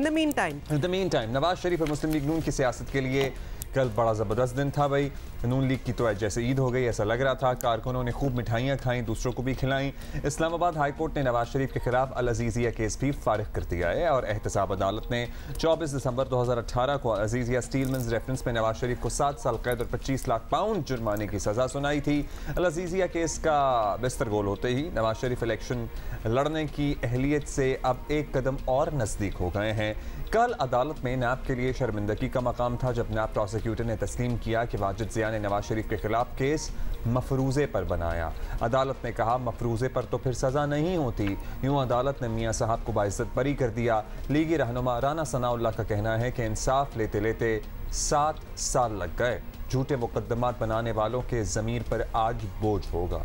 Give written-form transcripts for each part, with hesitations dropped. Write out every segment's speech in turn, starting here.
In the meantime Nawaz Sharif और Muslim league नून की सियासत के लिए कल बड़ा ज़बरदस्त दिन था भाई। नून लीग की तो जैसे ईद हो गई ऐसा लग रहा था। कारकुनों ने खूब मिठाइयाँ खाईं, दूसरों को भी खिलाईं। इस्लामाबाद हाई कोर्ट ने नवाज शरीफ के खिलाफ अल अजीज़िया केस भी फारिग कर दिया है और एहतसाब अदालत ने 24 दिसंबर 2018 को अजीज़िया स्टील मिल्स रेफरेंस में नवाज शरीफ को 7 साल कैद और 25 लाख पाउंड जुर्माने की सज़ा सुनाई थी। अल अजीज़िया केस का बिस्तर गोल होते ही नवाज शरीफ इलेक्शन लड़ने की अहलियत से अब एक कदम और नज़दीक हो गए हैं। कल अदालत में नैब के लिए शर्मिंदगी का मकाम था जब नैब प्रोसिक्यूटर ने तस्लीम किया कि वाजिद ज़िया ने नवाज शरीफ के खिलाफ केस मफरूज़े पर बनाया। अदालत ने कहा मफरूज़े पर तो फिर सज़ा नहीं होती। यूँ अदालत ने मियाँ साहब को बाइज्जत बरी कर दिया। लीगी रहनुमा राना सनाउल्लाह का कहना है कि इंसाफ लेते लेते 7 साल लग गए। झूठे मुकद्दमात बनाने वालों के ज़मीर पर आज बोझ होगा।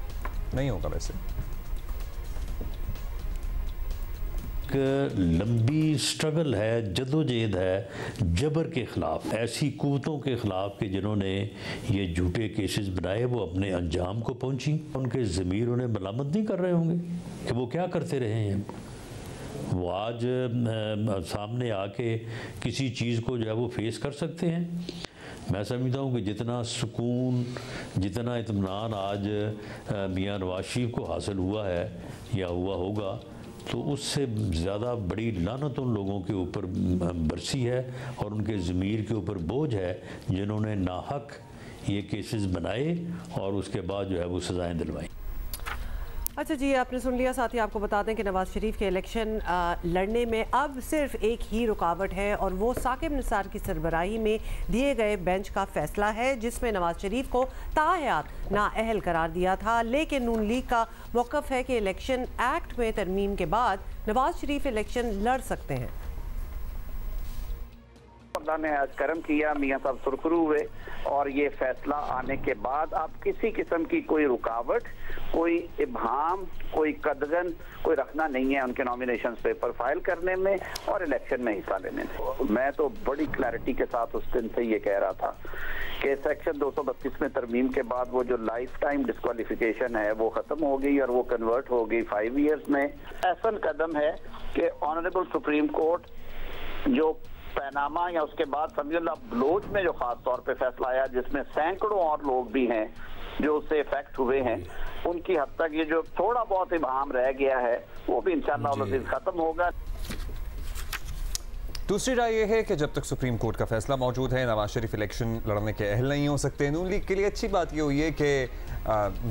नहीं होगा वैसे। एक लंबी स्ट्रगल है, जदोजहद है जबर के ख़िलाफ़, ऐसी क़ुव्वतों के ख़िलाफ़ कि जिन्होंने ये झूठे केसेस बनाए वो अपने अंजाम को पहुंची। उनके ज़मीर उन्हें मलामत नहीं कर रहे होंगे कि वो क्या करते रहे हैं। वो आज सामने आके किसी चीज़ को जो है वो फेस कर सकते हैं। मैं समझता हूँ कि जितना सुकून, जितना इत्मीनान आज मियाँ नवाज शरीफ को हासिल हुआ है या हुआ होगा, तो उससे ज़्यादा बड़ी लानत उन लोगों के ऊपर बरसी है और उनके ज़मीर के ऊपर बोझ है जिन्होंने नाहक ये केसेस बनाए और उसके बाद जो है वो सज़ाएं दिलवाई। अच्छा जी, आपने सुन लिया। साथ ही आपको बता दें कि नवाज शरीफ के इलेक्शन लड़ने में अब सिर्फ एक ही रुकावट है और वो साकिब निसार की सरबराही में दिए गए बेंच का फैसला है जिसमें नवाज शरीफ को ताहयात नाअहल करार दिया था। लेकिन नून लीग का मौक़िफ़ है कि इलेक्शन एक्ट में तरमीम के बाद नवाज शरीफ इलेक्शन लड़ सकते हैं। अल्लाह ने आज करम किया, मियाँ साहब सुरखरू हुए और ये फैसला आने के बाद अब किसी किस्म की कोई रुकावट, कोई इब्हाम, कोई कदगन कोई रखना नहीं है उनके नॉमिनेशन पेपर फाइल करने में और इलेक्शन में हिस्सा लेने में। मैं तो बड़ी क्लैरिटी के साथ उस दिन से ये कह रहा था कि सेक्शन 232 में तरमीम के बाद वो जो लाइफ टाइम डिस्क्वालिफिकेशन है वो खत्म हो गई और वो कन्वर्ट हो गई 5 ईयर्स में। ऐसा कदम है कि ऑनरेबल सुप्रीम कोर्ट जो पैनामा या उसके बाद समझिए बलोच में जो खास तौर पे फैसला आया जिसमें सैकड़ों और लोग भी हैं जो उससे इफेक्ट हुए हैं, उनकी हद तक ये जो थोड़ा बहुत इबाम रह गया है वो भी इंशाअल्लाह खत्म होगा। दूसरी राय यह है कि जब तक सुप्रीम कोर्ट का फैसला मौजूद है नवाज शरीफ इलेक्शन लड़ने के अहल नहीं हो सकते। नून लीग के लिए अच्छी बात यह हुई है कि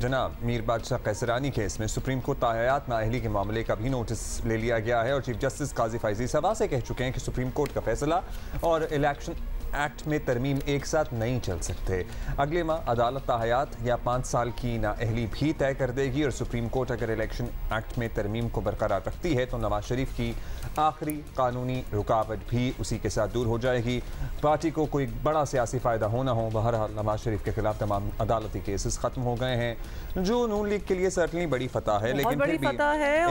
जनाब मीर बादशाह कैसरानी केस में सुप्रीम कोर्ट ताहयात नाअहली के मामले का भी नोटिस ले लिया गया है और चीफ जस्टिस काजी फैजी सभा से कह चुके हैं कि सुप्रीम कोर्ट का फैसला और इलेक्शन एक्ट में तरमीम एक साथ नहीं चल सकते। अगले माह अदालत ताहयात या 5 साल की नाअहली भी तय कर देगी और सुप्रीम कोर्ट अगर इलेक्शन एक्ट में तरमीम को बरकरार रखती है तो नवाज शरीफ की आखिरी कानूनी रुकावट भी उसी के साथ दूर हो जाएगी। पार्टी को कोई बड़ा सियासी फ़ायदा हो ना हो, बहरहाल नवाज शरीफ के खिलाफ तमाम अदालती केसेस ख़त्म हो गए हैं जो नून लीग के लिए सर्टनली बड़ी फतह है, लेकिन फिर भी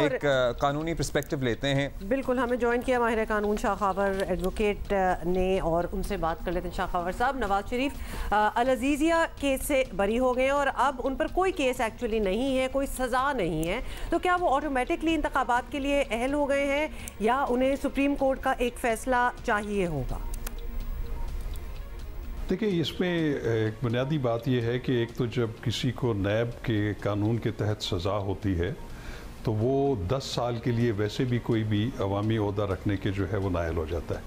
एक कानूनी पर्सपेक्टिव लेते हैं। बिल्कुल, हमें ज्वाइन किया माहिर कानून शाह खावर एडवोकेट ने और उनसे बात कर लेते हैं। शाह खावर साहब, नवाज शरीफ अल अजीज़िया केस से बरी हो गए और अब उन पर कोई केस एक्चुअली नहीं है, कोई सज़ा नहीं है, तो क्या वो ऑटोमेटिकली इंतखाबात के लिए अहल हो गए हैं या उन्हें सुप्रीम कोर्ट का एक फैसला चाहिए होगा? देखिए, इसमें एक बुनियादी बात यह है कि एक तो जब किसी को नैब के कानून के तहत सज़ा होती है तो वो 10 साल के लिए वैसे भी कोई भी अवामी ओहदा रखने के जो है वो नायल हो जाता है।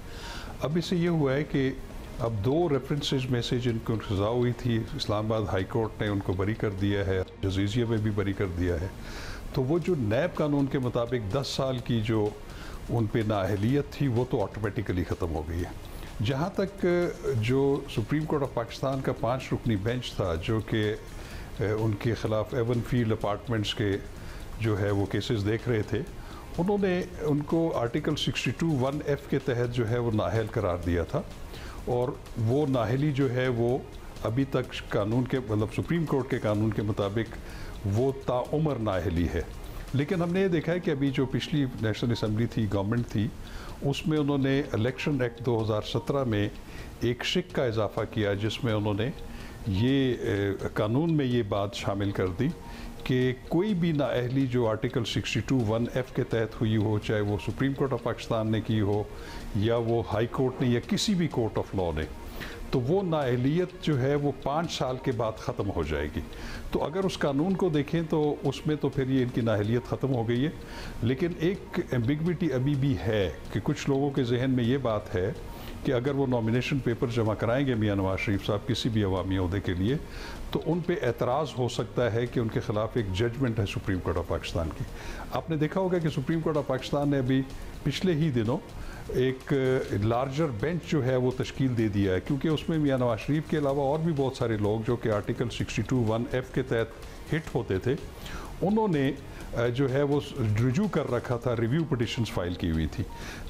अब इससे ये हुआ है कि अब 2 रेफरेंसेज में से जिनको सज़ा हुई थी इस्लामाबाद हाई कोर्ट ने उनको बरी कर दिया है, अजीज़िया में भी बरी कर दिया है। तो वो जो नैब कानून के मुताबिक 10 साल की जो उन पे नाअहलियत थी वो तो ऑटोमेटिकली ख़त्म हो गई है। जहाँ तक जो सुप्रीम कोर्ट ऑफ पाकिस्तान का 5 रुकनी बेंच था जो कि उनके ख़िलाफ़ एवन फील्ड अपार्टमेंट्स के जो है वो केसेस देख रहे थे, उन्होंने उनको आर्टिकल 62(1)(f) के तहत जो है वो नाअहल करार दिया था और वो नाअहली जो है वो अभी तक कानून के मतलब सुप्रीम कोर्ट के कानून के मुताबिक वो ताउम्र नाअहली है। लेकिन हमने ये देखा है कि अभी जो पिछली नेशनल असम्बली थी, गवर्नमेंट थी, उसमें उन्होंने इलेक्शन एक्ट 2017 में एक शिक का इजाफा किया जिसमें उन्होंने ये कानून में ये बात शामिल कर दी कि कोई भी नाअहली जो आर्टिकल 62(1)(f) के तहत हुई हो, चाहे वो सुप्रीम कोर्ट ऑफ पाकिस्तान ने की हो या वो हाई कोर्ट ने या किसी भी कोर्ट ऑफ लॉ ने, तो वो नाअहलियत जो है वो 5 साल के बाद ख़त्म हो जाएगी। तो अगर उस कानून को देखें तो उसमें तो फिर ये इनकी नाअहलियत ख़त्म हो गई है। लेकिन एक एम्बिग्विटी अभी भी है कि कुछ लोगों के जहन में ये बात है कि अगर वो नॉमिनेशन पेपर जमा कराएंगे मियां नवाज शरीफ साहब किसी भी अवामी ओहदे के लिए, तो उन पे एतराज़ हो सकता है कि उनके ख़िलाफ़ एक जजमेंट है सुप्रीम कोर्ट ऑफ पाकिस्तान की। आपने देखा होगा कि सुप्रीम कोर्ट ऑफ पाकिस्तान ने अभी पिछले ही दिनों एक लार्जर बेंच जो है वो तश्कील दे दिया है, क्योंकि उसमें मियां नवाज शरीफ के अलावा और भी बहुत सारे लोग जो कि आर्टिकल 62(1)(f) के तहत हिट होते थे, उन्होंने जो है वो रिव्यू कर रखा था, रिव्यू पिटिशंस फाइल की हुई थी।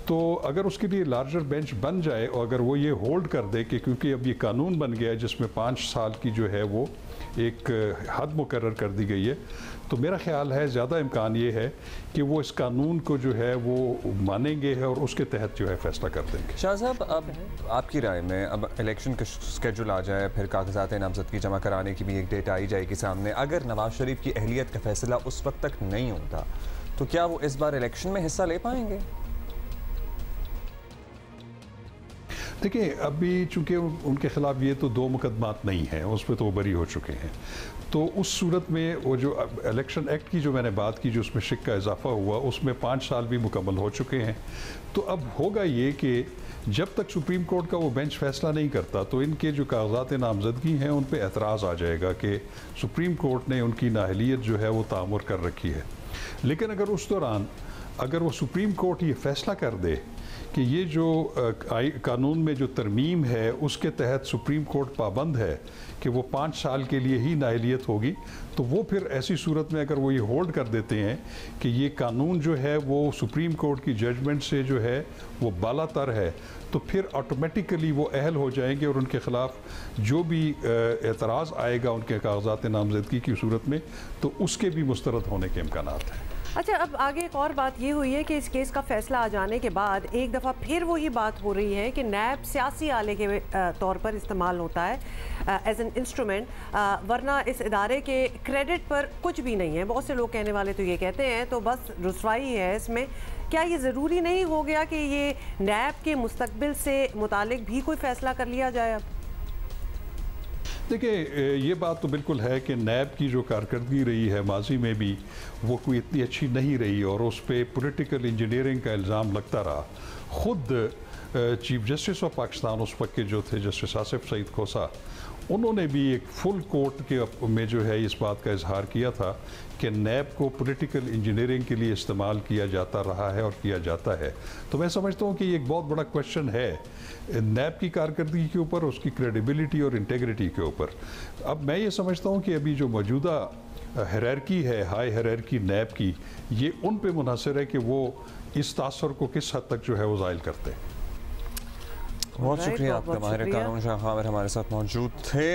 तो अगर उसके लिए लार्जर बेंच बन जाए और अगर वो ये होल्ड कर दे कि क्योंकि अब ये कानून बन गया है जिसमें 5 साल की जो है वो एक हद मुकर्रर कर दी गई है, तो मेरा ख्याल है ज़्यादा इम्कान ये है कि वो इस कानून को जो है वो मानेंगे और उसके तहत जो है फैसला कर देंगे। शाह साहब, अब आपकी राय में अब इलेक्शन का स्केड्यूल आ जाए, फिर कागजात नामजदगी जमा कराने की भी एक डेट आई जाएगी सामने, अगर नवाज शरीफ की अहलियत का फैसला उस वक्त तक नहीं होता तो क्या वो इस बार इलेक्शन में हिस्सा ले पाएंगे? देखिए, अभी चूंकि उनके खिलाफ ये तो 2 मुकदमात नहीं हैं, उस पर तो वो बरी हो चुके हैं, तो उस सूरत में वो जो इलेक्शन एक्ट की जो मैंने बात की जो उसमें शिक का इजाफा हुआ, उसमें 5 साल भी मुकम्मल हो चुके हैं। तो अब होगा ये कि जब तक सुप्रीम कोर्ट का वो बेंच फैसला नहीं करता तो इनके जो कागजात नामजदगी हैं उन पर एतराज़ आ जाएगा कि सुप्रीम कोर्ट ने उनकी नाअहलियत जो है वो तामुर कर रखी है। लेकिन अगर उस दौरान अगर वो सुप्रीम कोर्ट ये फैसला कर दे कि ये जो कानून में जो तरमीम है उसके तहत सुप्रीम कोर्ट पाबंद है कि वो 5 साल के लिए ही नाअहलियत होगी, तो वो फिर ऐसी सूरत में अगर वो ये होल्ड कर देते हैं कि ये कानून जो है वो सुप्रीम कोर्ट की जजमेंट से जो है वो बालातर है, तो फिर ऑटोमेटिकली वो अहल हो जाएंगे और उनके ख़िलाफ़ जो भी एतराज़ आएगा उनके कागजात नामजदगी की सूरत में, तो उसके भी मुस्तरद होने के इम्कानात हैं। अच्छा, अब आगे एक और बात ये हुई है कि इस केस का फैसला आ जाने के बाद एक दफ़ा फिर वही बात हो रही है कि नैब सियासी आले के तौर पर इस्तेमाल होता है एज एन इंस्ट्रूमेंट, वरना इस इदारे के क्रेडिट पर कुछ भी नहीं है। बहुत से लोग कहने वाले तो ये कहते हैं तो बस रुसवाई है इसमें। क्या ये ज़रूरी नहीं हो गया कि ये नैब के मुस्तकबिल से मुतालिक भी कोई फ़ैसला कर लिया जाए? अब देखिए, ये बात तो बिल्कुल है कि नैब की जो कारकर्दगी रही है माजी में भी वो कोई इतनी अच्छी नहीं रही और उस पर पॉलिटिकल इंजीनियरिंग का इल्ज़ाम लगता रहा। ख़ुद चीफ जस्टिस ऑफ पाकिस्तान उस वक्त के जो थे जस्टिस आसिफ सईद खोसा, उन्होंने भी एक फुल कोर्ट के में जो है इस बात का इजहार किया था कि नैब को पॉलिटिकल इंजीनियरिंग के लिए इस्तेमाल किया जाता रहा है और किया जाता है। तो मैं समझता हूँ कि ये एक बहुत बड़ा क्वेश्चन है नैब की कारकर्दगी के ऊपर, उसकी क्रेडिबिलिटी और इंटेग्रिटी के ऊपर। अब मैं ये समझता हूँ कि अभी जो मौजूदा हायरार्की है, हाई हायरार्की नैब की, ये उन पे मुनहसर है कि वो इस तासर को किस हद तक जो है वो ज़ाहिल करते हैं। बहुत शुक्रिया आपका, माहिर कानून शाह खामिर हमारे साथ मौजूद थे।